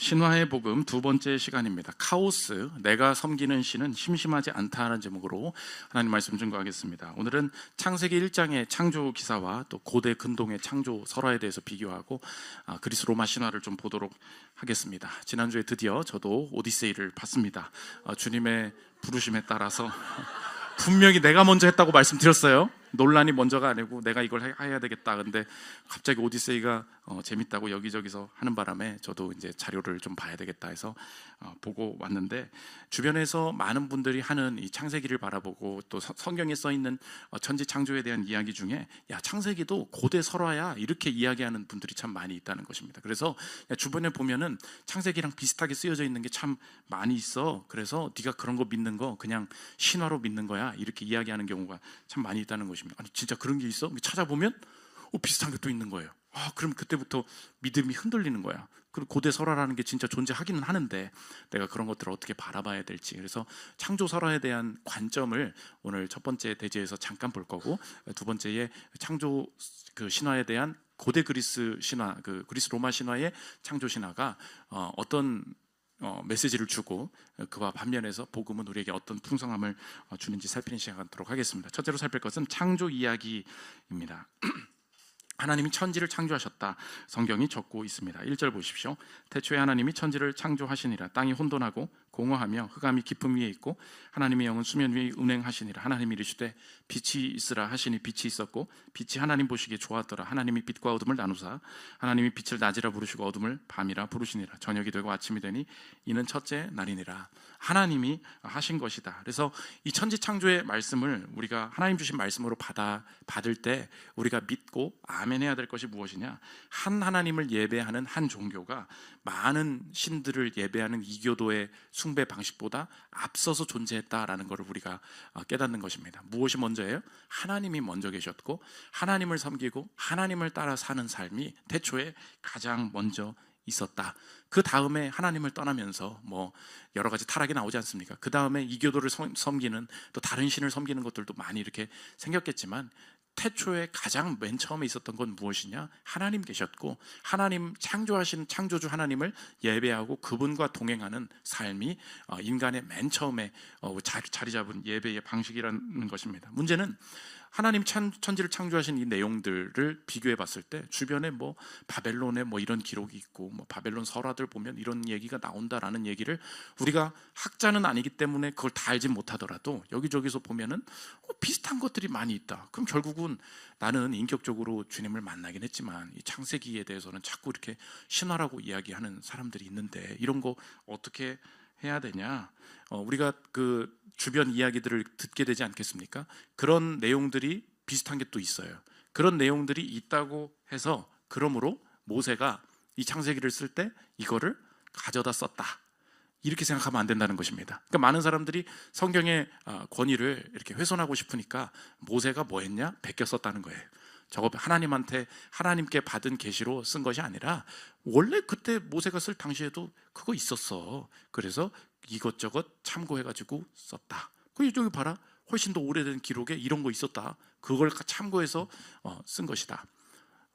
신화의 복음 두 번째 시간입니다. 카오스, 내가 섬기는 신은 심심하지 않다는 제목으로 하나님 말씀 증거하겠습니다. 오늘은 창세기 1장의 창조 기사와 또 고대 근동의 창조 설화에 대해서 비교하고 그리스 로마 신화를 좀 보도록 하겠습니다. 지난주에 드디어 저도 오디세이를 봤습니다. 주님의 부르심에 따라서 분명히 내가 먼저 했다고 말씀드렸어요. 논란이 먼저가 아니고 내가 이걸 해야 되겠다. 근데 갑자기 오디세이가 재밌다고 여기저기서 하는 바람에 저도 이제 자료를 좀 봐야 되겠다 해서 보고 왔는데, 주변에서 많은 분들이 하는 이 창세기를 바라보고 또 성경에 써 있는 천지 창조에 대한 이야기 중에 야, 창세기도 고대 설화야, 이렇게 이야기하는 분들이 참 많이 있다는 것입니다. 그래서 주변에 보면은 창세기랑 비슷하게 쓰여져 있는 게 참 많이 있어. 그래서 네가 그런 거 믿는 거 그냥 신화로 믿는 거야, 이렇게 이야기하는 경우가 참 많이 있다는 것입니다. 아니, 진짜 그런 게 있어? 찾아보면 비슷한 게 또 있는 거예요. 그럼 그때부터 믿음이 흔들리는 거야. 그리고 고대 설화라는 게 진짜 존재하기는 하는데 내가 그런 것들을 어떻게 바라봐야 될지, 그래서 창조 설화에 대한 관점을 오늘 첫 번째 대지에서 잠깐 볼 거고, 두 번째에 창조 그 신화에 대한 고대 그리스 신화, 그 그리스 로마 신화의 창조 신화가 어떤 메시지를 주고 그와 반면에서 복음은 우리에게 어떤 풍성함을 주는지 살피는 시간 갖도록 하겠습니다. 첫째로 살필 것은 창조 이야기입니다. 하나님이 천지를 창조하셨다, 성경이 적고 있습니다. 1절 보십시오. 태초에 하나님이 천지를 창조하시니라. 땅이 혼돈하고 공허하며 흑암이 깊음 위에 있고 하나님의 영은 수면 위에 운행하시니라. 하나님이 이르시되 빛이 있으라 하시니 빛이 있었고 빛이 하나님 보시기에 좋았더라. 하나님이 빛과 어둠을 나누사 하나님이 빛을 낮이라 부르시고 어둠을 밤이라 부르시니라. 저녁이 되고 아침이 되니 이는 첫째 날이니라. 하나님이 하신 것이다. 그래서 이 천지 창조의 말씀을 우리가 하나님 주신 말씀으로 받을 때 우리가 믿고 아멘 해야 될 것이 무엇이냐? 한 하나님을 예배하는 한 종교가 많은 신들을 예배하는 이교도의 숭배 방식보다 앞서서 존재했다라는 것을 우리가 깨닫는 것입니다. 무엇이 먼저예요? 하나님이 먼저 계셨고 하나님을 섬기고 하나님을 따라 사는 삶이 태초에 가장 먼저 있었다. 그 다음에 하나님을 떠나면서 여러 가지 타락이 나오지 않습니까? 그 다음에 이교도를 섬기는, 또 다른 신을 섬기는 것들도 많이 이렇게 생겼겠지만 태초에 가장 맨 처음에 있었던 건 무엇이냐? 하나님 계셨고 하나님 창조하신 창조주 하나님을 예배하고 그분과 동행하는 삶이 인간의 맨 처음에 자리 잡은 예배의 방식이라는 것입니다. 문제는 하나님 천지를 창조하신 이 내용들을 비교해 봤을 때 주변에 바벨론에 이런 기록이 있고 바벨론 설화들 보면 이런 얘기가 나온다라는 얘기를 우리가 학자는 아니기 때문에 그걸 다 알지 못하더라도 여기저기서 보면은 비슷한 것들이 많이 있다. 그럼 결국은 나는 인격적으로 주님을 만나긴 했지만 이 창세기에 대해서는 자꾸 이렇게 신화라고 이야기하는 사람들이 있는데 이런 거 어떻게 해야 되냐? 우리가 그 주변 이야기들을 듣게 되지 않겠습니까? 그런 내용들이 비슷한 게 또 있어요. 그런 내용들이 있다고 해서 그러므로 모세가 이 창세기를 쓸 때 이거를 가져다 썼다, 이렇게 생각하면 안 된다는 것입니다. 그러니까 많은 사람들이 성경의 권위를 이렇게 훼손하고 싶으니까 모세가 뭐 했냐? 베껴 썼다는 거예요. 저거 하나님께 받은 계시로 쓴 것이 아니라 원래 그때 모세가 쓸 당시에도 그거 있었어. 그래서 이것저것 참고해가지고 썼다. 여기 봐라, 훨씬 더 오래된 기록에 이런 거 있었다. 그걸 참고해서 쓴 것이다.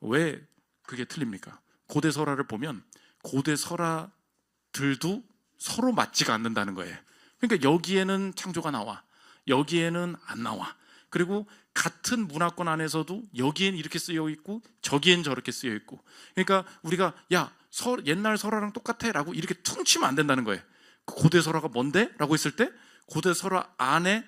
왜 그게 틀립니까? 고대 설화를 보면 고대 설화들도 서로 맞지가 않는다는 거예요. 그러니까 여기에는 창조가 나와, 여기에는 안 나와. 그리고 같은 문화권 안에서도 여기엔 이렇게 쓰여 있고 저기엔 저렇게 쓰여 있고, 그러니까 우리가 옛날 설화랑 똑같아 라고 이렇게 퉁치면 안 된다는 거예요. 고대 설화가 뭔데? 라고 했을 때 고대 설화 안에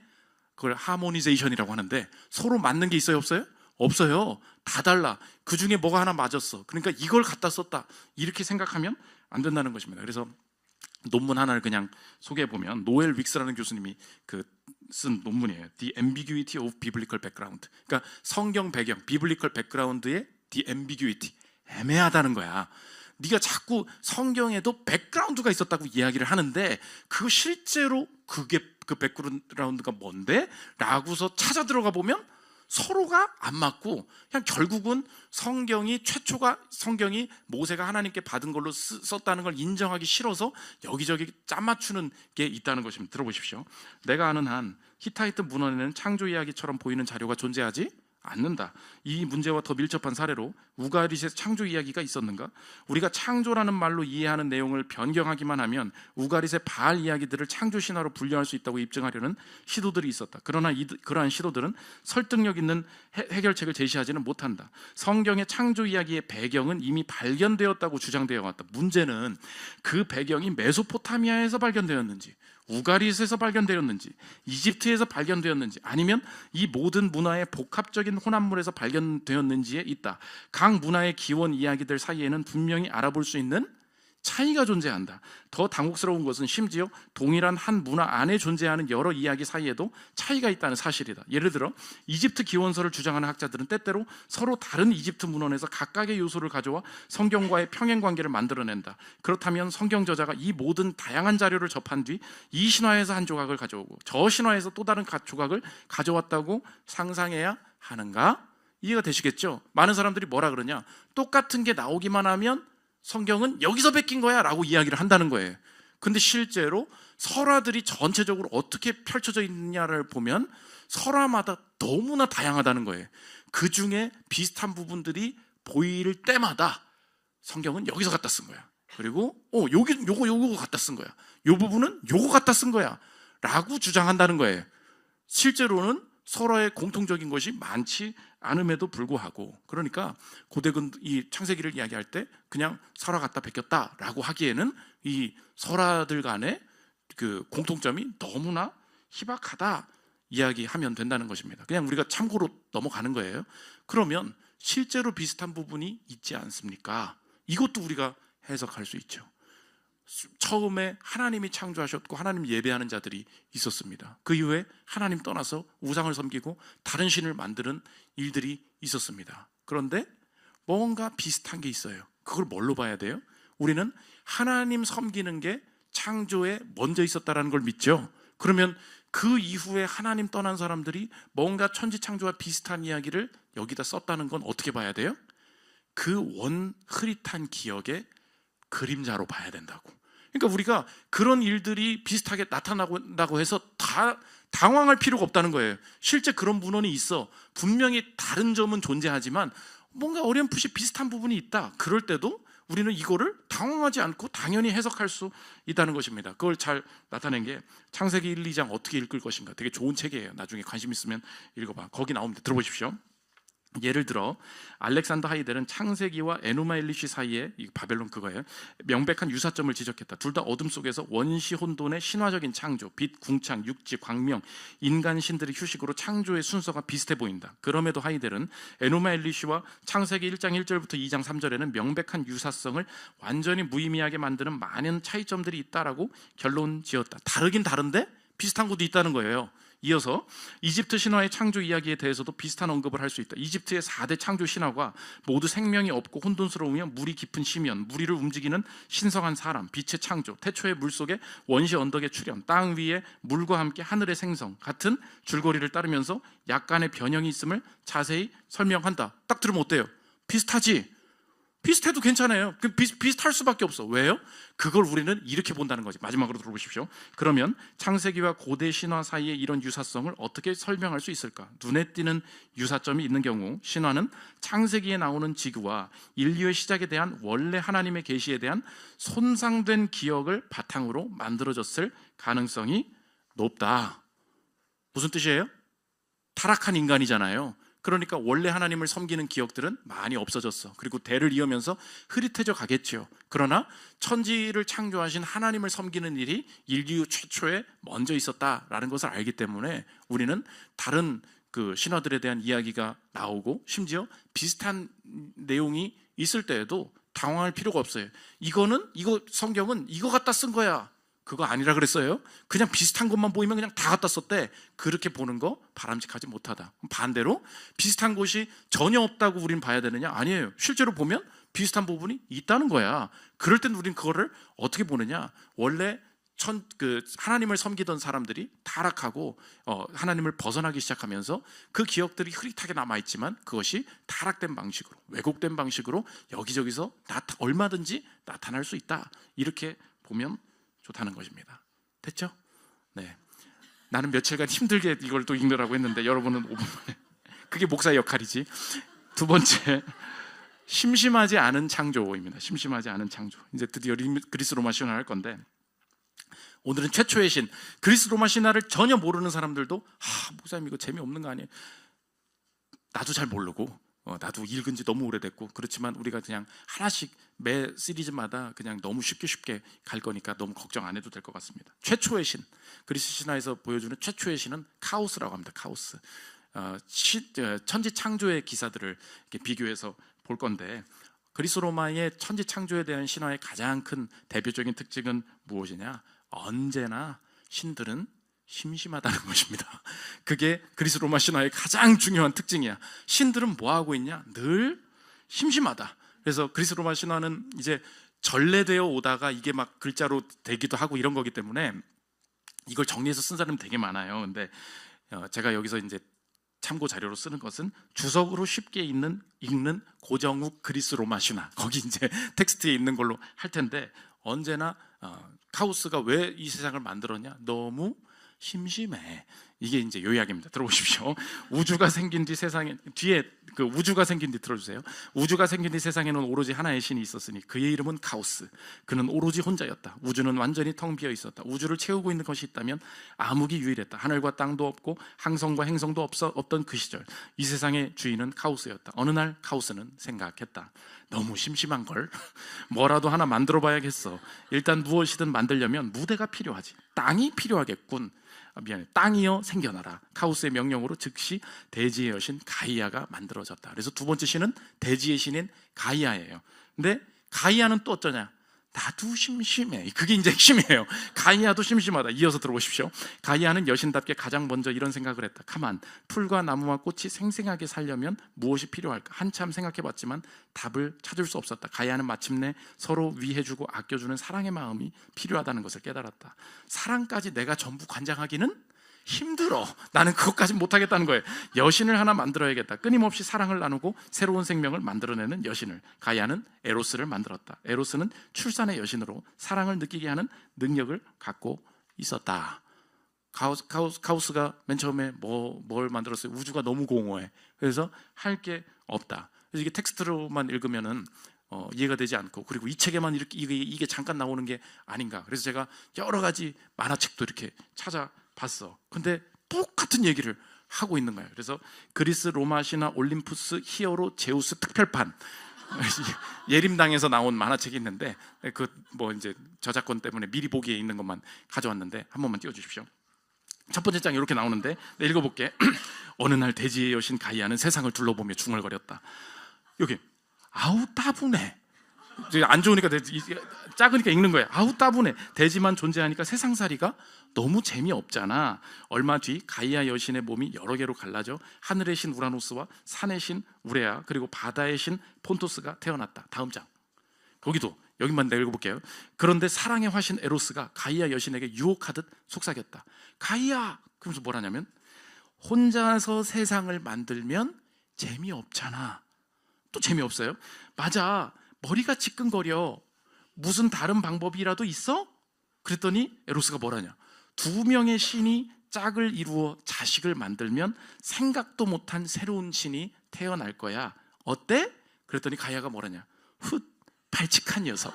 그걸 하모니제이션이라고 하는데 서로 맞는 게 있어요, 없어요? 없어요. 다 달라. 그 중에 뭐가 하나 맞았어. 그러니까 이걸 갖다 썼다, 이렇게 생각하면 안 된다는 것입니다. 그래서 논문 하나를 그냥 소개해 보면, 노엘 윅스라는 교수님이 쓴 논문이에요. The Ambiguity of Biblical Background. 그러니까 성경 배경, 비블리컬 백그라운드의 The Ambiguity, 애매하다는 거야. 네가 자꾸 성경에도 백그라운드가 있었다고 이야기를 하는데 그 실제로 그 백그라운드가 뭔데? 라고서 찾아 들어가 보면 서로가 안 맞고, 그냥 결국은 성경이 모세가 하나님께 받은 걸로 썼다는 걸 인정하기 싫어서 여기저기 짠 맞추는 게 있다는 것입니다. 들어보십시오. 내가 아는 한 히타이트 문헌에는 창조 이야기처럼 보이는 자료가 존재하지 않는다. 이 문제와 더 밀접한 사례로 우가리스의 창조 이야기가 있었는가? 우리가 창조라는 말로 이해하는 내용을 변경하기만 하면 우가리스의 바알 이야기들을 창조 신화로 분류할 수 있다고 입증하려는 시도들이 있었다. 그러나 그러한 시도들은 설득력 있는 해결책을 제시하지는 못한다. 성경의 창조 이야기의 배경은 이미 발견되었다고 주장되어 왔다. 문제는 그 배경이 메소포타미아에서 발견되었는지, 우가리스에서 발견되었는지, 이집트에서 발견되었는지, 아니면 이 모든 문화의 복합적인 혼합물에서 발견되었는지에 있다. 각 문화의 기원 이야기들 사이에는 분명히 알아볼 수 있는 차이가 존재한다. 더 당혹스러운 것은 심지어 동일한 한 문화 안에 존재하는 여러 이야기 사이에도 차이가 있다는 사실이다. 예를 들어 이집트 기원서를 주장하는 학자들은 때때로 서로 다른 이집트 문헌에서 각각의 요소를 가져와 성경과의 평행 관계를 만들어낸다. 그렇다면 성경 저자가 이 모든 다양한 자료를 접한 뒤 이 신화에서 한 조각을 가져오고 저 신화에서 또 다른 조각을 가져왔다고 상상해야 하는가? 이해가 되시겠죠? 많은 사람들이 뭐라 그러냐? 똑같은 게 나오기만 하면 성경은 여기서 베낀 거야 라고 이야기를 한다는 거예요. 근데 실제로 설화들이 전체적으로 어떻게 펼쳐져 있느냐를 보면 설화마다 너무나 다양하다는 거예요. 그 중에 비슷한 부분들이 보일 때마다 성경은 여기서 갖다 쓴 거야. 그리고 요거 갖다 쓴 거야. 요 부분은 요거 갖다 쓴 거야 라고 주장한다는 거예요. 실제로는 설화의 공통적인 것이 많지 않음에도 불구하고, 그러니까 고대근 이 창세기를 이야기할 때 그냥 설화 갖다 베꼈다라고 하기에는 이 설화들 간의 그 공통점이 너무나 희박하다 이야기하면 된다는 것입니다. 그냥 우리가 참고로 넘어가는 거예요. 그러면 실제로 비슷한 부분이 있지 않습니까? 이것도 우리가 해석할 수 있죠. 처음에 하나님이 창조하셨고 하나님 예배하는 자들이 있었습니다. 그 이후에 하나님 떠나서 우상을 섬기고 다른 신을 만드는 일들이 있었습니다. 그런데 뭔가 비슷한 게 있어요. 그걸 뭘로 봐야 돼요? 우리는 하나님 섬기는 게 창조에 먼저 있었다는 걸 믿죠. 그러면 그 이후에 하나님 떠난 사람들이 뭔가 천지창조와 비슷한 이야기를 여기다 썼다는 건 어떻게 봐야 돼요? 그 흐릿한 기억의 그림자로 봐야 된다고. 그러니까 우리가 그런 일들이 비슷하게 나타나고 해서 다 당황할 필요가 없다는 거예요. 실제 그런 문헌이 있어. 분명히 다른 점은 존재하지만 뭔가 어렴풋이 비슷한 부분이 있다. 그럴 때도 우리는 이거를 당황하지 않고 당연히 해석할 수 있다는 것입니다. 그걸 잘 나타낸 게 창세기 1, 2장 어떻게 읽을 것인가. 되게 좋은 책이에요. 나중에 관심 있으면 읽어봐. 거기 나옵니다. 들어보십시오. 예를 들어 알렉산더 하이델은 창세기와 에누마 엘리시 사이에, 이 바벨론 그거예요, 명백한 유사점을 지적했다. 둘 다 어둠 속에서 원시 혼돈의 신화적인 창조, 빛, 궁창, 육지, 광명, 인간 신들의 휴식으로 창조의 순서가 비슷해 보인다. 그럼에도 하이델은 에누마 엘리시와 창세기 1장 1절부터 2장 3절에는 명백한 유사성을 완전히 무의미하게 만드는 많은 차이점들이 있다라고 결론 지었다. 다르긴 다른데 비슷한 것도 있다는 거예요. 이어서 이집트 신화의 창조 이야기에 대해서도 비슷한 언급을 할 수 있다. 이집트의 4대 창조 신화가 모두 생명이 없고 혼돈스러우며 물이 깊은 시면, 무리를 움직이는 신성한 사람, 빛의 창조, 태초의 물속에 원시 언덕의 출현, 땅 위에 물과 함께 하늘의 생성 같은 줄거리를 따르면서 약간의 변형이 있음을 자세히 설명한다. 딱 들으면 어때요? 비슷하지? 비슷해도 괜찮아요. 비슷할 수밖에 없어. 왜요? 그걸 우리는 이렇게 본다는 거지. 마지막으로 들어보십시오. 그러면 창세기와 고대 신화 사이의 이런 유사성을 어떻게 설명할 수 있을까? 눈에 띄는 유사점이 있는 경우 신화는 창세기에 나오는 지구와 인류의 시작에 대한 원래 하나님의 계시에 대한 손상된 기억을 바탕으로 만들어졌을 가능성이 높다. 무슨 뜻이에요? 타락한 인간이잖아요. 그러니까 원래 하나님을 섬기는 기억들은 많이 없어졌어. 그리고 대를 이으면서 흐릿해져 가겠죠. 그러나 천지를 창조하신 하나님을 섬기는 일이 인류 최초에 먼저 있었다라는 것을 알기 때문에 우리는 다른 그 신화들에 대한 이야기가 나오고 심지어 비슷한 내용이 있을 때에도 당황할 필요가 없어요. 이거 성경은 이거 갖다 쓴 거야. 그거 아니라 그랬어요. 그냥 비슷한 것만 보이면 그냥 다 갖다 썼대. 그렇게 보는 거 바람직하지 못하다. 반대로 비슷한 것이 전혀 없다고 우리는 봐야 되느냐? 아니에요. 실제로 보면 비슷한 부분이 있다는 거야. 그럴 땐 우리는 그거를 어떻게 보느냐? 원래 하나님을 섬기던 사람들이 타락하고 하나님을 벗어나기 시작하면서 그 기억들이 흐릿하게 남아있지만 그것이 타락된 방식으로, 왜곡된 방식으로 여기저기서 얼마든지 나타날 수 있다. 이렇게 보면 좋다는 것입니다. 됐죠? 네. 나는 며칠간 힘들게 이걸 또 읽느라고 했는데 여러분은 5분 만에 그게 목사의 역할이지. 두 번째, 심심하지 않은 창조입니다. 심심하지 않은 창조. 이제 드디어 그리스 로마 신화를 할 건데, 오늘은 최초의 신, 그리스 로마 신화를 전혀 모르는 사람들도 목사님 이거 재미없는 거 아니에요? 나도 잘 모르고 나도 읽은 지 너무 오래됐고, 그렇지만 우리가 그냥 하나씩 매 시리즈마다 그냥 너무 쉽게 갈 거니까 너무 걱정 안 해도 될 것 같습니다. 최초의 신, 그리스 신화에서 보여주는 최초의 신은 카오스라고 합니다. 카오스. 천지 창조의 기사들을 이렇게 비교해서 볼 건데, 그리스 로마의 천지 창조에 대한 신화의 가장 큰 대표적인 특징은 무엇이냐? 언제나 신들은 심심하다는 것입니다. 그게 그리스 로마 신화의 가장 중요한 특징이야. 신들은 뭐 하고 있냐? 늘 심심하다. 그래서 그리스 로마 신화는 이제 전래되어 오다가 이게 막 글자로 되기도 하고 이런 거기 때문에 이걸 정리해서 쓴 사람이 되게 많아요. 근데 제가 여기서 이제 참고 자료로 쓰는 것은 주석으로 쉽게 읽는 고정욱 그리스 로마 신화, 거기 이제 텍스트에 있는 걸로 할 텐데, 언제나 카오스가 왜 이 세상을 만들었냐? 너무 심심해. 이게 이제 요약입니다. 들어보십시오. 우주가 생긴 뒤 세상에, 뒤에 그 우주가 생긴 뒤 들어주세요. 우주가 생긴 뒤 세상에는 오로지 하나의 신이 있었으니 그의 이름은 카오스. 그는 오로지 혼자였다. 우주는 완전히 텅 비어 있었다. 우주를 채우고 있는 것이 있다면 암흑이 유일했다. 하늘과 땅도 없고 항성과 행성도 없던 그 시절, 이 세상의 주인은 카오스였다. 어느 날 카오스는 생각했다. 너무 심심한 걸 뭐라도 하나 만들어 봐야겠어. 일단 무엇이든 만들려면 무대가 필요하지. 땅이 필요하겠군. 땅이여 생겨나라. 카오스의 명령으로 즉시 대지의 여신 가이아가 만들어졌다. 그래서 두 번째 신은 대지의 신인 가이아예요. 근데 가이아는 또 어떠냐? 나도 심심해. 그게 이제 핵심이에요. 가이아도 심심하다. 이어서 들어보십시오. 가이아는 여신답게 가장 먼저 이런 생각을 했다. 가만, 풀과 나무와 꽃이 생생하게 살려면 무엇이 필요할까? 한참 생각해봤지만 답을 찾을 수 없었다. 가이아는 마침내 서로 위해주고 아껴주는 사랑의 마음이 필요하다는 것을 깨달았다. 사랑까지 내가 전부 관장하기는 힘들어. 나는 그것까지 못하겠다는 거예요. 여신을 하나 만들어야겠다. 끊임없이 사랑을 나누고 새로운 생명을 만들어내는 여신을, 가이아는 에로스를 만들었다. 에로스는 출산의 여신으로 사랑을 느끼게 하는 능력을 갖고 있었다. 카오스가 맨 처음에 뭘 만들었어요? 우주가 너무 공허해. 그래서 할 게 없다. 그래서 이게 텍스트로만 읽으면은 이해가 되지 않고, 그리고 이 책에만 이게 잠깐 나오는 게 아닌가. 그래서 제가 여러 가지 만화책도 이렇게 찾아봤어. 근데 똑같은 얘기를 하고 있는 거예요. 그래서 그리스 로마 신화 올림푸스 히어로 제우스 특별판, 예림당에서 나온 만화책이 있는데, 그 뭐 이제 저작권 때문에 미리 보기에 있는 것만 가져왔는데 한 번만 띄워주십시오. 첫 번째 장이 이렇게 나오는데, 읽어볼게. 어느 날 대지의 여신 가이아는 세상을 둘러보며 중얼거렸다. 여기 아우 따분해. 안 좋으니까 작으니까 읽는 거야. 아우 따분해. 대지만 존재하니까 세상살이가 너무 재미없잖아. 얼마 뒤 가이아 여신의 몸이 여러 개로 갈라져 하늘의 신 우라노스와 산의 신 우레아, 그리고 바다의 신 폰토스가 태어났다. 다음 장. 거기도 여기만 내가 읽어볼게요. 그런데 사랑의 화신 에로스가 가이아 여신에게 유혹하듯 속삭였다. 가이아! 그러면서 뭐라냐면, 혼자서 세상을 만들면 재미없잖아. 또 재미없어요? 맞아. 머리가 지끈거려. 무슨 다른 방법이라도 있어? 그랬더니 에로스가 뭐라냐? 두 명의 신이 짝을 이루어 자식을 만들면 생각도 못한 새로운 신이 태어날 거야. 어때? 그랬더니 가이아가 뭐라냐? 훗, 발칙한 녀석.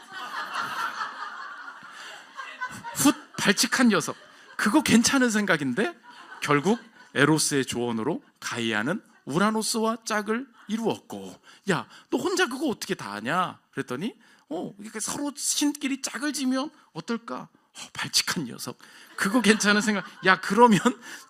훗, 발칙한 녀석. 그거 괜찮은 생각인데? 결국 에로스의 조언으로 가이아는 우라노스와 짝을 이루었고, 야, 너 혼자 그거 어떻게 다 하냐? 그랬더니 이렇게 서로 신끼리 짝을 지면 어떨까? 발칙한 녀석. 그거 괜찮은 생각. 야, 그러면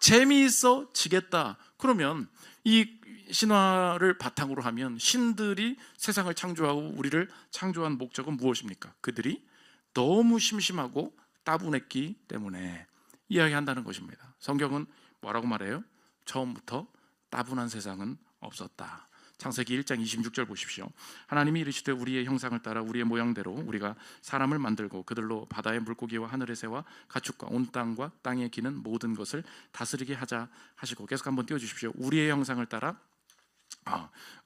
재미있어지겠다. 그러면 이 신화를 바탕으로 하면 신들이 세상을 창조하고 우리를 창조한 목적은 무엇입니까? 그들이 너무 심심하고 따분했기 때문에 이야기한다는 것입니다. 성경은 뭐라고 말해요? 처음부터 따분한 세상은 없었다. 창세기 1장 26절 보십시오. 하나님이 이르시되 우리의 형상을 따라 우리의 모양대로 우리가 사람을 만들고 그들로 바다의 물고기와 하늘의 새와 가축과 온 땅과 땅에 기는 모든 것을 다스리게 하자 하시고, 계속 한번 띄워주십시오. 우리의 형상을 따라,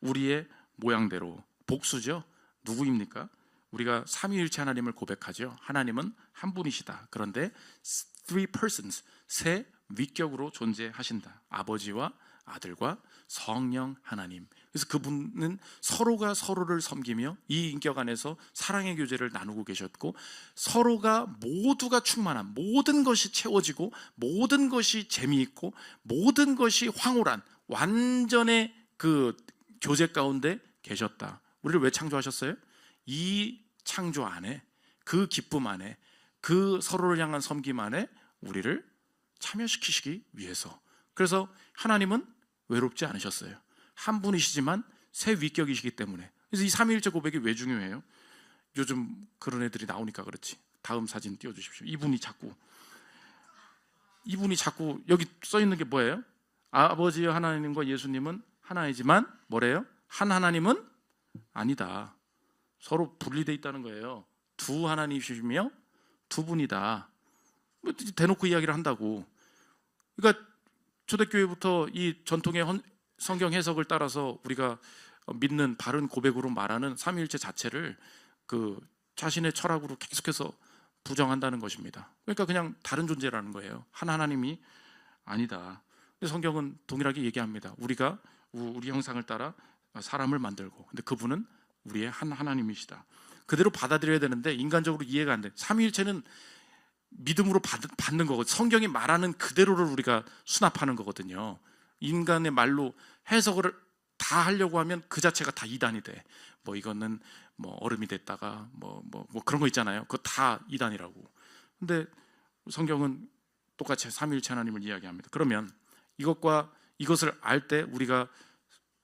우리의 모양대로. 복수죠. 누구입니까? 우리가 삼위일체 하나님을 고백하죠. 하나님은 한 분이시다. 그런데 three persons, 세 위격으로 존재하신다. 아버지와 아들과 성령 하나님. 그래서 그분은 서로가 서로를 섬기며 이 인격 안에서 사랑의 교제를 나누고 계셨고, 서로가 모두가 충만한, 모든 것이 채워지고 모든 것이 재미있고 모든 것이 황홀한 완전의 그 교제 가운데 계셨다. 우리를 왜 창조하셨어요? 이 창조 안에, 그 기쁨 안에, 그 서로를 향한 섬김 안에 우리를 참여시키시기 위해서. 그래서 하나님은 외롭지 않으셨어요. 한 분이시지만 새 위격이시기 때문에. 그래서 이 삼위일체 고백이 왜 중요해요? 요즘 그런 애들이 나오니까 그렇지. 다음 사진 띄워주십시오. 이분이 자꾸 여기 써 있는 게 뭐예요? 아버지 하나님과 예수님은 하나이지만 뭐래요? 한 하나님은 아니다. 서로 분리되어 있다는 거예요. 두 하나님이시며 두 분이다. 대놓고 이야기를 한다고. 그러니까 초대교회부터 이 전통의 성경 해석을 따라서 우리가 믿는 바른 고백으로 말하는 삼위일체 자체를 그 자신의 철학으로 계속해서 부정한다는 것입니다. 그러니까 그냥 다른 존재라는 거예요. 한 하나님이 아니다. 성경은 동일하게 얘기합니다. 우리가 우리 형상을 따라 사람을 만들고, 근데 그분은 우리의 한 하나님이시다. 그대로 받아들여야 되는데 인간적으로 이해가 안 돼. 삼위일체는 믿음으로 받는 거거든요. 성경이 말하는 그대로를 우리가 수납하는 거거든요. 인간의 말로 해석을 다 하려고 하면 그 자체가 다 이단이 돼. 뭐 이거는 뭐 얼음이 됐다가 뭐 그런 거 있잖아요. 그거 다 이단이라고. 근데 성경은 똑같이 삼위일체 하나님을 이야기합니다. 그러면 이것을 알 때 우리가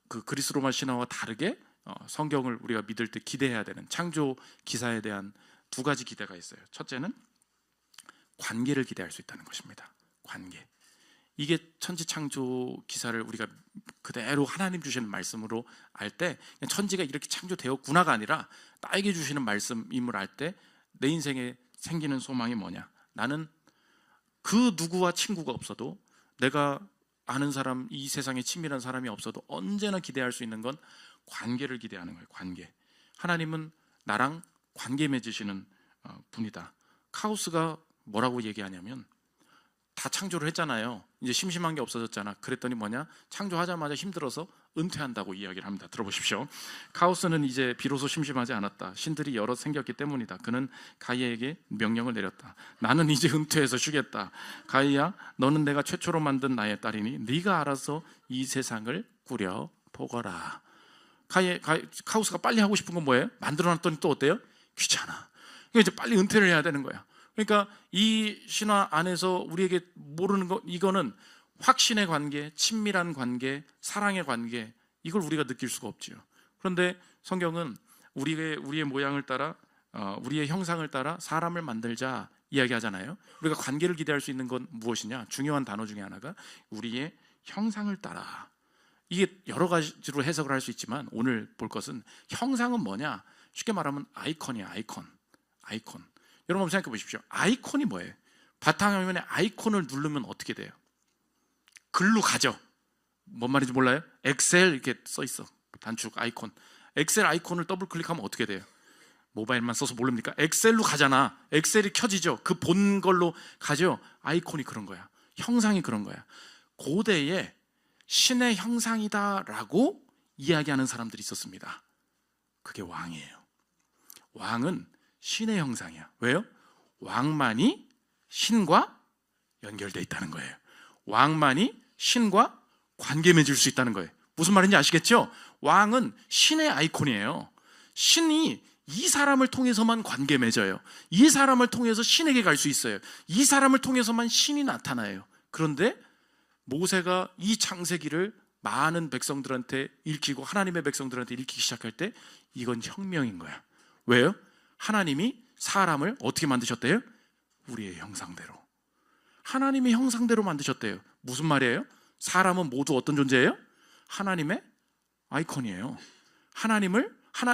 그 그리스 로마 신화와 다르게 성경을 우리가 믿을 때 기대해야 되는 창조 기사에 대한 두 가지 기대가 있어요. 첫째는 관계를 기대할 수 있다는 것입니다. 관계. 이게 천지창조 기사를 우리가 그대로 하나님 주시는 말씀으로 알 때, 천지가 이렇게 창조되었구나가 아니라 나에게 주시는 말씀임을 알 때 내 인생에 생기는 소망이 뭐냐? 나는 그 누구와 친구가 없어도, 내가 아는 사람, 이 세상에 친밀한 사람이 없어도 언제나 기대할 수 있는 건 관계를 기대하는 거예요. 관계. 하나님은 나랑 관계 맺으시는 분이다. 카오스가 뭐라고 얘기하냐면, 다 창조를 했잖아요. 이제 심심한 게 없어졌잖아. 그랬더니 뭐냐? 창조하자마자 힘들어서 은퇴한다고 이야기를 합니다. 들어보십시오. 카오스는 이제 비로소 심심하지 않았다. 신들이 여럿 생겼기 때문이다. 그는 가이아에게 명령을 내렸다. 나는 이제 은퇴해서 쉬겠다. 가이아, 너는 내가 최초로 만든 나의 딸이니 네가 알아서 이 세상을 꾸려 보거라. 카오스가 빨리 하고 싶은 건 뭐예요? 만들어놨더니 또 어때요? 귀찮아. 그러니까 이제 빨리 은퇴를 해야 되는 거야. 그러니까 이 신화 안에서 우리에게 모르는 거, 이거는 확신의 관계, 친밀한 관계, 사랑의 관계, 이걸 우리가 느낄 수가 없지요. 그런데 성경은 우리의 모양을 따라, 우리의 형상을 따라 사람을 만들자 이야기하잖아요. 우리가 관계를 기대할 수 있는 건 무엇이냐? 중요한 단어 중에 하나가 우리의 형상을 따라. 이게 여러 가지로 해석을 할 수 있지만 오늘 볼 것은 형상은 뭐냐? 쉽게 말하면 아이콘이야. 아이콘. 여러분 한번 생각해 보십시오. 아이콘이 뭐예요? 바탕화면에 아이콘을 누르면 어떻게 돼요? 글로 가죠. 뭔 말인지 몰라요? 엑셀 이렇게 써 있어. 단축 아이콘. 엑셀 아이콘을 더블 클릭하면 어떻게 돼요? 모바일만 써서 모릅니까? 엑셀로 가잖아. 엑셀이 켜지죠. 그 본 걸로 가죠. 아이콘이 그런 거야. 형상이 그런 거야. 고대에 신의 형상이다라고 이야기하는 사람들이 있었습니다. 그게 왕이에요. 왕은 신의 형상이야. 왜요? 왕만이 신과 연결되어 있다는 거예요. 왕만이 신과 관계 맺을 수 있다는 거예요. 무슨 말인지 아시겠죠? 왕은 신의 아이콘이에요. 신이 이 사람을 통해서만 관계 맺어요. 이 사람을 통해서 신에게 갈 수 있어요. 이 사람을 통해서만 신이 나타나요. 그런데 모세가 이 창세기를 많은 백성들한테 읽히고 하나님의 백성들한테 읽히기 시작할 때 이건 혁명인 거야. 왜요? 하나님이 사람을 어떻게 만드셨대요? 우리의 형상대로. 하나님의 형상대로 만드셨대요. 무슨 말이에요? 사람은 모두 어떤 존재예요? 하나님의 아이콘이에요.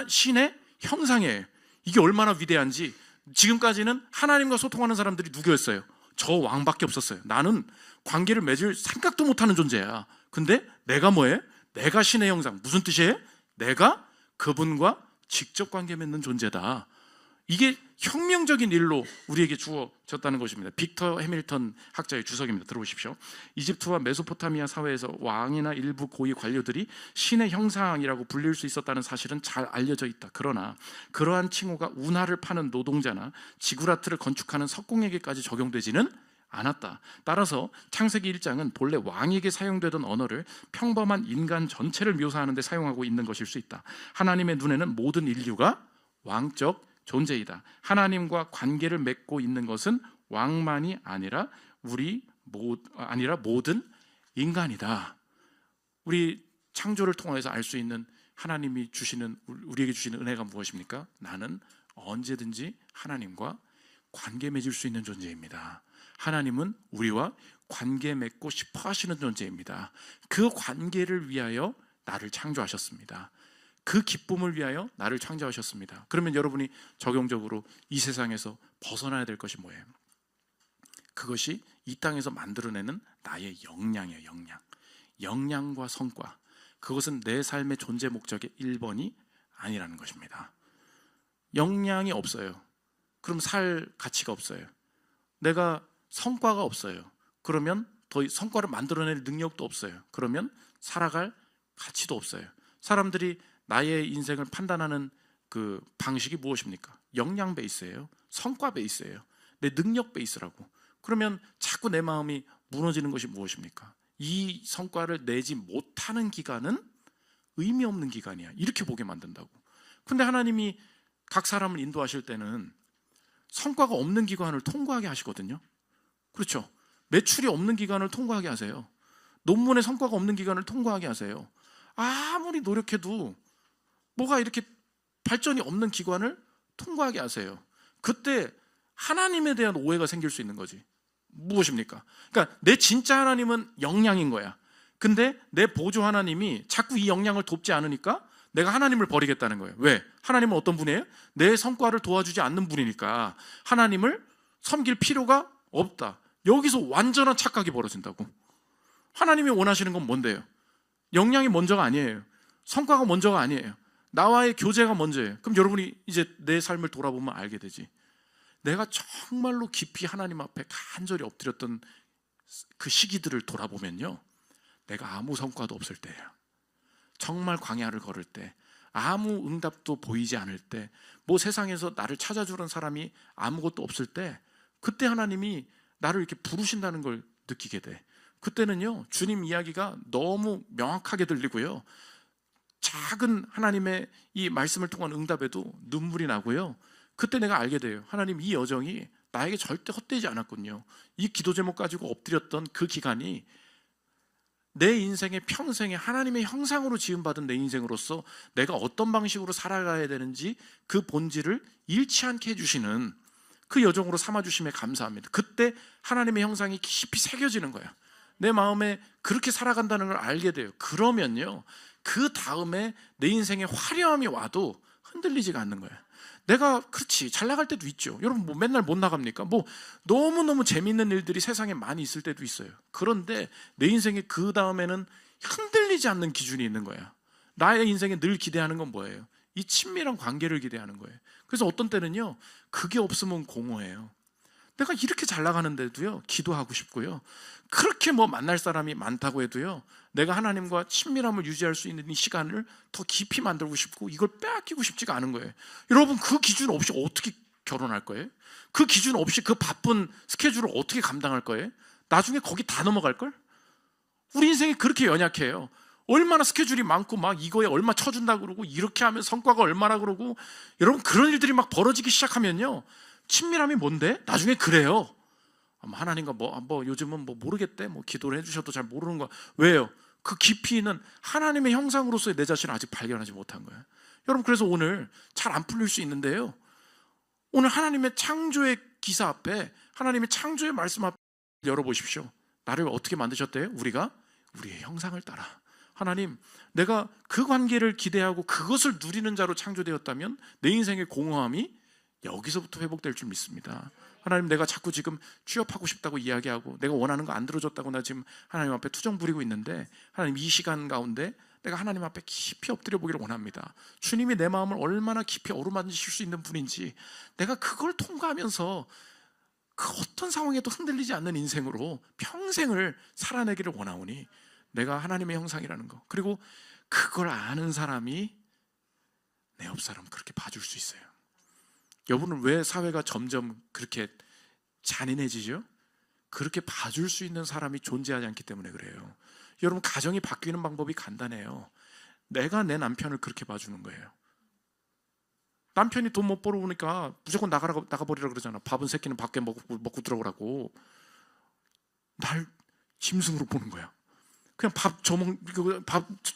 신의 형상이에요. 이게 얼마나 위대한지. 지금까지는 하나님과 소통하는 사람들이 누구였어요? 저 왕밖에 없었어요. 나는 관계를 맺을 생각도 못하는 존재야. 근데 내가 뭐예요? 내가 신의 형상. 무슨 뜻이에요? 내가 그분과 직접 관계 맺는 존재다. 이게 혁명적인 일로 우리에게 주어졌다는 것입니다. 빅터 해밀턴 학자의 주석입니다. 들어보십시오. 이집트와 메소포타미아 사회에서 왕이나 일부 고위 관료들이 신의 형상이라고 불릴 수 있었다는 사실은 잘 알려져 있다. 그러나 그러한 칭호가 운하를 파는 노동자나 지구라트를 건축하는 석공에게까지 적용되지는 않았다. 따라서 창세기 1장은 본래 왕에게 사용되던 언어를 평범한 인간 전체를 묘사하는 데 사용하고 있는 것일 수 있다. 하나님의 눈에는 모든 인류가 왕적 존재이다. 하나님과 관계를 맺고 있는 것은 왕만이 아니라 모든 인간이다. 우리 창조를 통해서 알 수 있는 하나님이 주시는, 우리에게 주시는 은혜가 무엇입니까? 나는 언제든지 하나님과 관계 맺을 수 있는 존재입니다. 하나님은 우리와 관계 맺고 싶어 하시는 존재입니다. 그 관계를 위하여 나를 창조하셨습니다. 그 기쁨을 위하여 나를 창조하셨습니다. 그러면 여러분이 적용적으로 이 세상에서 벗어나야 될 것이 뭐예요? 그것이 이 땅에서 만들어내는 나의 역량이에요. 역량과 성과. 그것은 내 삶의 존재 목적의 1번이 아니라는 것입니다. 역량이 없어요. 그럼 살 가치가 없어요. 내가 성과가 없어요. 그러면 더 성과를 만들어낼 능력도 없어요. 그러면 살아갈 가치도 없어요. 사람들이 나의 인생을 판단하는 그 방식이 무엇입니까? 역량 베이스예요. 성과 베이스예요. 내 능력 베이스라고. 그러면 자꾸 내 마음이 무너지는 것이 무엇입니까? 이 성과를 내지 못하는 기간은 의미 없는 기간이야. 이렇게 보게 만든다고. 근데 하나님이 각 사람을 인도하실 때는 성과가 없는 기간을 통과하게 하시거든요. 그렇죠? 매출이 없는 기간을 통과하게 하세요. 논문에 성과가 없는 기간을 통과하게 하세요. 아무리 노력해도 뭐가 이렇게 발전이 없는 기관을 통과하게 하세요. 그때 하나님에 대한 오해가 생길 수 있는 거지. 무엇입니까? 그러니까 내 진짜 하나님은 역량인 거야. 근데 내 보조 하나님이 자꾸 이 역량을 돕지 않으니까 내가 하나님을 버리겠다는 거예요. 왜? 하나님은 어떤 분이에요? 내 성과를 도와주지 않는 분이니까 하나님을 섬길 필요가 없다. 여기서 완전한 착각이 벌어진다고. 하나님이 원하시는 건 뭔데요? 역량이 먼저가 아니에요. 성과가 먼저가 아니에요. 나와의 교제가 먼저예요. 그럼 여러분이 이제 내 삶을 돌아보면 알게 되지. 내가 정말로 깊이 하나님 앞에 간절히 엎드렸던 그 시기들을 돌아보면요, 내가 아무 성과도 없을 때예요. 정말 광야를 걸을 때, 아무 응답도 보이지 않을 때, 뭐 세상에서 나를 찾아주는 사람이 아무것도 없을 때, 그때 하나님이 나를 이렇게 부르신다는 걸 느끼게 돼. 그때는요, 주님 이야기가 너무 명확하게 들리고요, 작은 하나님의 이 말씀을 통한 응답에도 눈물이 나고요, 그때 내가 알게 돼요. 하나님, 이 여정이 나에게 절대 헛되지 않았군요. 이 기도 제목 가지고 엎드렸던 그 기간이 내 인생의 평생에 하나님의 형상으로 지음받은 내 인생으로서 내가 어떤 방식으로 살아가야 되는지 그 본질을 잃지 않게 해주시는 그 여정으로 삼아주심에 감사합니다. 그때 하나님의 형상이 깊이 새겨지는 거야. 내 마음에 그렇게 살아간다는 걸 알게 돼요. 그러면요, 그 다음에 내 인생에 화려함이 와도 흔들리지가 않는 거야. 내가 그렇지 잘 나갈 때도 있죠. 여러분 뭐 맨날 못 나갑니까? 뭐 너무너무 재밌는 일들이 세상에 많이 있을 때도 있어요. 그런데 내 인생에 그 다음에는 흔들리지 않는 기준이 있는 거야. 나의 인생에 늘 기대하는 건 뭐예요? 이 친밀한 관계를 기대하는 거예요. 그래서 어떤 때는요, 그게 없으면 공허해요. 내가 이렇게 잘 나가는데도요, 기도하고 싶고요, 그렇게 뭐 만날 사람이 많다고 해도요, 내가 하나님과 친밀함을 유지할 수 있는 이 시간을 더 깊이 만들고 싶고 이걸 빼앗기고 싶지가 않은 거예요. 여러분, 그 기준 없이 어떻게 결혼할 거예요? 그 기준 없이 그 바쁜 스케줄을 어떻게 감당할 거예요? 나중에 거기 다 넘어갈걸? 우리 인생이 그렇게 연약해요. 얼마나 스케줄이 많고 막 이거에 얼마 쳐준다 그러고 이렇게 하면 성과가 얼마나 그러고, 여러분 그런 일들이 막 벌어지기 시작하면요, 친밀함이 뭔데? 나중에 그래요. 하나님과 뭐 요즘은 뭐 모르겠대. 뭐 기도를 해주셔도 잘 모르는 거야. 왜요? 그 깊이는 하나님의 형상으로서의 내 자신을 아직 발견하지 못한 거예요. 여러분, 그래서 오늘 잘 안 풀릴 수 있는데요, 오늘 하나님의 창조의 기사 앞에, 하나님의 창조의 말씀 앞에 열어보십시오. 나를 어떻게 만드셨대요? 우리가 우리의 형상을 따라. 하나님, 내가 그 관계를 기대하고 그것을 누리는 자로 창조되었다면 내 인생의 공허함이 여기서부터 회복될 줄 믿습니다. 하나님, 내가 자꾸 지금 취업하고 싶다고 이야기하고 내가 원하는 거 안 들어줬다고 나 지금 하나님 앞에 투정 부리고 있는데, 하나님 이 시간 가운데 내가 하나님 앞에 깊이 엎드려 보기를 원합니다. 주님이 내 마음을 얼마나 깊이 어루만지실 수 있는 분인지 내가 그걸 통과하면서 그 어떤 상황에도 흔들리지 않는 인생으로 평생을 살아내기를 원하오니, 내가 하나님의 형상이라는 거, 그리고 그걸 아는 사람이 내 옆 사람 그렇게 봐줄 수 있어요. 여러분은 왜 사회가 점점 그렇게 잔인해지죠? 그렇게 봐줄 수 있는 사람이 존재하지 않기 때문에 그래요. 여러분, 가정이 바뀌는 방법이 간단해요. 내가 내 남편을 그렇게 봐주는 거예요. 남편이 돈 못 벌어오니까 무조건 나가버리라 그러잖아. 밥은 새끼는 밖에 먹고 들어오라고. 날 짐승으로 보는 거야. 그냥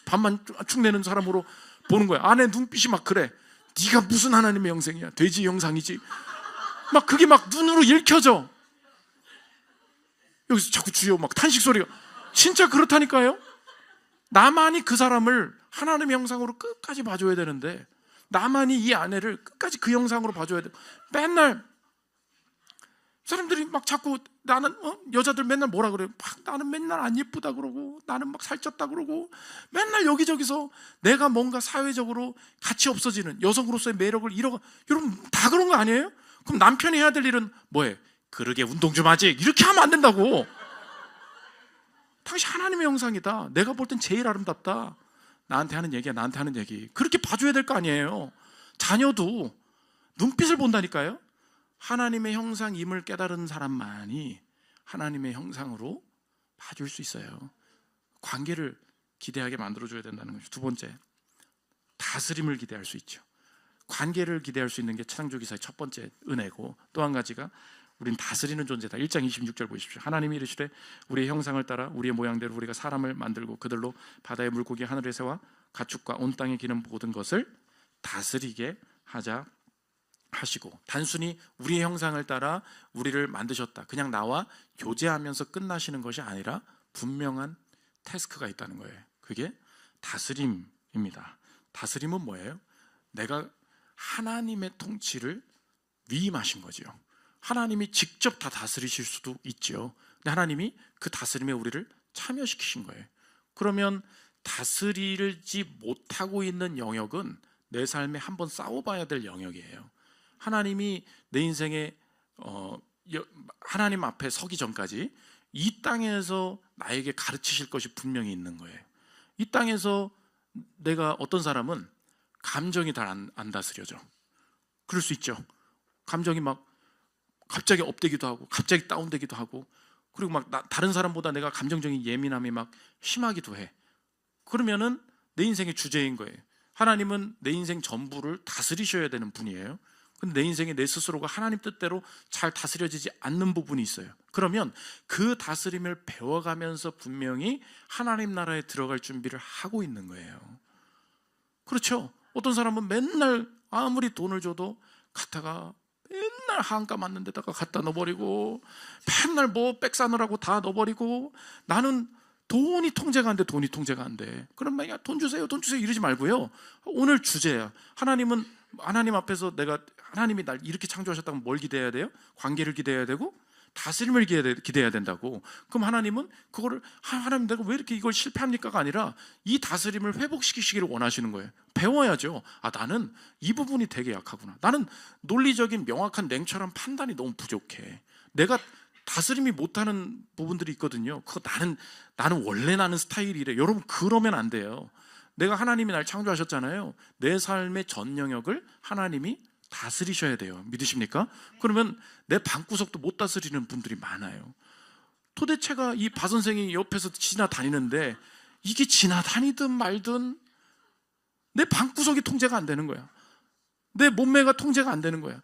밥만 축 내는 사람으로 보는 거야. 아내 눈빛이 막 그래. 네가 무슨 하나님의 형상이야? 돼지 형상이지. 막 그게 막 눈으로 읽혀져. 여기서 자꾸 주여 막 탄식 소리가. 진짜 그렇다니까요. 나만이 그 사람을 하나님의 형상으로 끝까지 봐줘야 되는데, 나만이 이 아내를 끝까지 그 형상으로 봐줘야 돼. 맨날 사람들이 막 자꾸 나는 여자들 맨날 뭐라 그래요? 막 나는 맨날 안 예쁘다 그러고, 나는 막 살쪘다 그러고, 맨날 여기저기서 내가 뭔가 사회적으로 가치 없어지는, 여성으로서의 매력을 잃어가. 여러분, 다 그런 거 아니에요? 그럼 남편이 해야 될 일은 뭐해? 그러게 운동 좀 하지. 이렇게 하면 안 된다고. 당신 하나님의 형상이다. 내가 볼 땐 제일 아름답다. 나한테 하는 얘기야, 나한테 하는 얘기. 그렇게 봐줘야 될 거 아니에요. 자녀도 눈빛을 본다니까요. 하나님의 형상임을 깨달은 사람만이 하나님의 형상으로 봐줄 수 있어요. 관계를 기대하게 만들어줘야 된다는 거죠. 두 번째, 다스림을 기대할 수 있죠. 관계를 기대할 수 있는 게 창조기사의 첫 번째 은혜고, 또 한 가지가 우린 다스리는 존재다. 1장 26절 보십시오. 하나님이 이르시되 우리의 형상을 따라 우리의 모양대로 우리가 사람을 만들고 그들로 바다의 물고기, 하늘의 새와 가축과 온 땅에 기는 모든 것을 다스리게 하자 하시고, 단순히 우리의 형상을 따라 우리를 만드셨다, 그냥 나와 교제하면서 끝나시는 것이 아니라 분명한 태스크가 있다는 거예요. 그게 다스림입니다. 다스림은 뭐예요? 내가 하나님의 통치를 위임하신 거죠. 하나님이 직접 다 다스리실 수도 있죠. 근데 하나님이 그 다스림에 우리를 참여시키신 거예요. 그러면 다스리지 못하고 있는 영역은 내 삶에 한번 싸워봐야 될 영역이에요. 하나님이 내 인생에 하나님 앞에 서기 전까지 이 땅에서 나에게 가르치실 것이 분명히 있는 거예요. 이 땅에서 내가, 어떤 사람은 감정이 잘 안 다스려져. 그럴 수 있죠. 감정이 막 갑자기 업되기도 하고 갑자기 다운되기도 하고, 그리고 막 다른 사람보다 내가 감정적인 예민함이 막 심하기도 해. 그러면은 내 인생의 주제인 거예요. 하나님은 내 인생 전부를 다스리셔야 되는 분이에요. 근데 내 인생에 내 스스로가 하나님 뜻대로 잘 다스려지지 않는 부분이 있어요. 그러면 그 다스림을 배워가면서 분명히 하나님 나라에 들어갈 준비를 하고 있는 거예요. 그렇죠? 어떤 사람은 맨날 아무리 돈을 줘도 갔다가 맨날 한가 맞는 데다가 갖다 넣어버리고, 맨날 뭐 백 사느라고 다 넣어버리고, 나는 돈이 통제가 안 돼, 돈이 통제가 안 돼. 그럼 막 돈 주세요, 돈 주세요 이러지 말고요. 오늘 주제야. 하나님은, 하나님 앞에서 내가, 하나님이 날 이렇게 창조하셨다면 뭘 기대해야 돼요? 관계를 기대해야 되고 다스림을 기대해야 된다고. 그럼 하나님은 그거를, 하나님 내가 왜 이렇게 이걸 실패합니까가 아니라 이 다스림을 회복시키시기를 원하시는 거예요. 배워야죠. 아, 나는 이 부분이 되게 약하구나. 나는 논리적인 명확한 냉철한 판단이 너무 부족해. 내가 다스림이 못하는 부분들이 있거든요. 그거 나는 원래 나는 스타일이 이래. 여러분, 그러면 안 돼요. 내가, 하나님이 날 창조하셨잖아요. 내 삶의 전 영역을 하나님이 다스리셔야 돼요. 믿으십니까? 그러면 내 방구석도 못 다스리는 분들이 많아요. 도대체가 이 바 선생이 옆에서 지나다니는데 이게 지나다니든 말든 내 방구석이 통제가 안 되는 거야. 내 몸매가 통제가 안 되는 거야.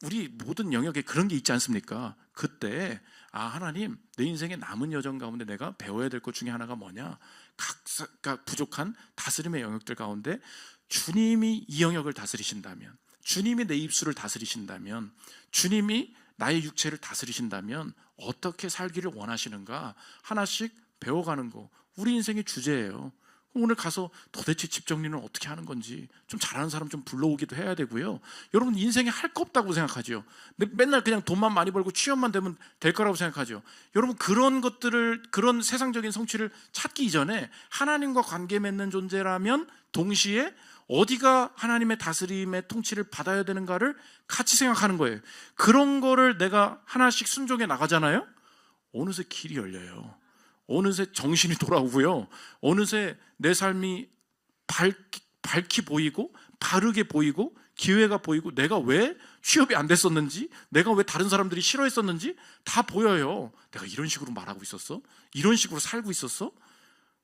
우리 모든 영역에 그런 게 있지 않습니까? 그때, 아, 하나님, 내 인생의 남은 여정 가운데 내가 배워야 될 것 중에 하나가 뭐냐? 각각 부족한 다스림의 영역들 가운데 주님이 이 영역을 다스리신다면, 주님이 내 입술을 다스리신다면, 주님이 나의 육체를 다스리신다면 어떻게 살기를 원하시는가 하나씩 배워가는 거, 우리 인생의 주제예요. 오늘 가서 도대체 집 정리는 어떻게 하는 건지 좀 잘하는 사람 좀 불러오기도 해야 되고요. 여러분 인생에 할 거 없다고 생각하죠. 맨날 그냥 돈만 많이 벌고 취업만 되면 될 거라고 생각하죠. 여러분 그런 것들을, 그런 세상적인 성취를 찾기 이전에 하나님과 관계 맺는 존재라면 동시에 어디가 하나님의 다스림의 통치를 받아야 되는가를 같이 생각하는 거예요. 그런 거를 내가 하나씩 순종해 나가잖아요. 어느새 길이 열려요. 어느새 정신이 돌아오고요. 어느새 내 삶이 밝히 보이고 바르게 보이고 기회가 보이고 내가 왜 취업이 안 됐었는지, 내가 왜 다른 사람들이 싫어했었는지 다 보여요. 내가 이런 식으로 말하고 있었어? 이런 식으로 살고 있었어?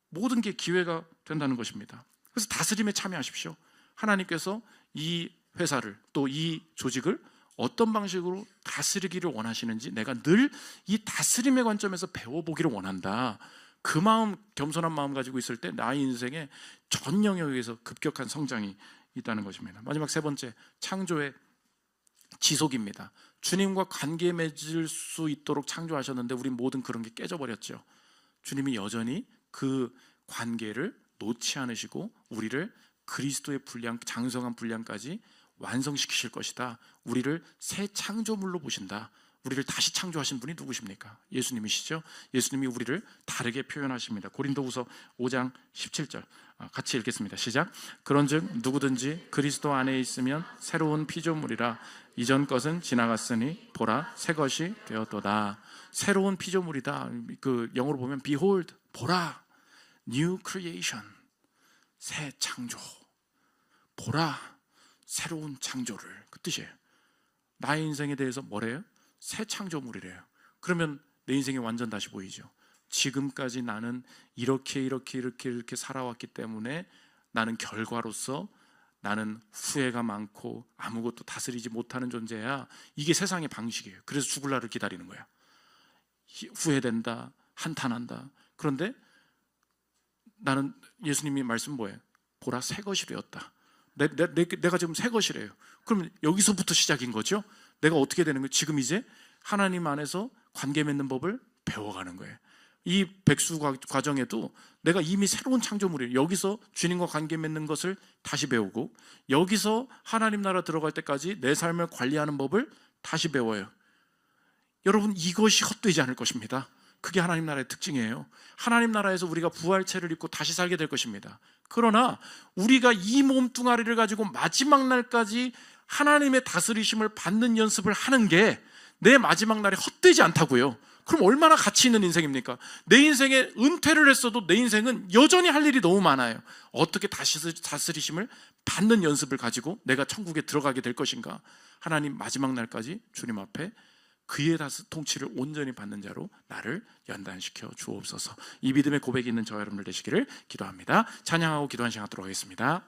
모든 게 기회가 된다는 것입니다. 그래서 다스림에 참여하십시오. 하나님께서 이 회사를 또 이 조직을 어떤 방식으로 다스리기를 원하시는지 내가 늘 이 다스림의 관점에서 배워보기를 원한다. 그 마음, 겸손한 마음 가지고 있을 때 나의 인생의 전 영역에서 급격한 성장이 있다는 것입니다. 마지막 세 번째, 창조의 지속입니다. 주님과 관계 맺을 수 있도록 창조하셨는데 우리 모든 그런 게 깨져버렸죠. 주님이 여전히 그 관계를 놓지 않으시고 우리를 그리스도의 분량, 장성한 분량까지 완성시키실 것이다. 우리를 새 창조물로 보신다. 우리를 다시 창조하신 분이 누구십니까? 예수님이시죠. 예수님이 우리를 다르게 표현하십니다. 고린도후서 5장 17절 같이 읽겠습니다. 시작. 그런즉 누구든지 그리스도 안에 있으면 새로운 피조물이라. 이전 것은 지나갔으니 보라 새 것이 되었도다. 새로운 피조물이다. 그 영어로 보면 behold, 보라, new creation, 새 창조. 보라, 새로운 창조를, 그 뜻이에요. 나의 인생에 대해서 뭐래요? 새 창조물이래요. 그러면 내 인생이 완전 다시 보이죠. 지금까지 나는 이렇게 살아왔기 때문에 나는 결과로서 나는 후회가 많고 아무것도 다스리지 못하는 존재야. 이게 세상의 방식이에요. 그래서 죽을 날을 기다리는 거야. 후회된다, 한탄한다. 그런데 나는, 예수님이 말씀 뭐예요? 보라 새 것이 되었다. 내가 지금 새 것이래요. 그럼 여기서부터 시작인 거죠. 내가 어떻게 되는 거예요? 지금 이제 하나님 안에서 관계 맺는 법을 배워가는 거예요. 이 백수 과정에도 내가 이미 새로운 창조물이에요. 여기서 주님과 관계 맺는 것을 다시 배우고, 여기서 하나님 나라 들어갈 때까지 내 삶을 관리하는 법을 다시 배워요. 여러분 이것이 헛되지 않을 것입니다. 그게 하나님 나라의 특징이에요. 하나님 나라에서 우리가 부활체를 입고 다시 살게 될 것입니다. 그러나 우리가 이 몸뚱아리를 가지고 마지막 날까지 하나님의 다스리심을 받는 연습을 하는 게 내 마지막 날이 헛되지 않다고요. 그럼 얼마나 가치 있는 인생입니까? 내 인생에 은퇴를 했어도 내 인생은 여전히 할 일이 너무 많아요. 어떻게 다스리심을 받는 연습을 가지고 내가 천국에 들어가게 될 것인가? 하나님 마지막 날까지 주님 앞에 그의 통치를 온전히 받는 자로 나를 연단시켜 주옵소서. 이 믿음의 고백이 있는 저와 여러분들 되시기를 기도합니다. 찬양하고 기도한 시간 갖도록 하겠습니다.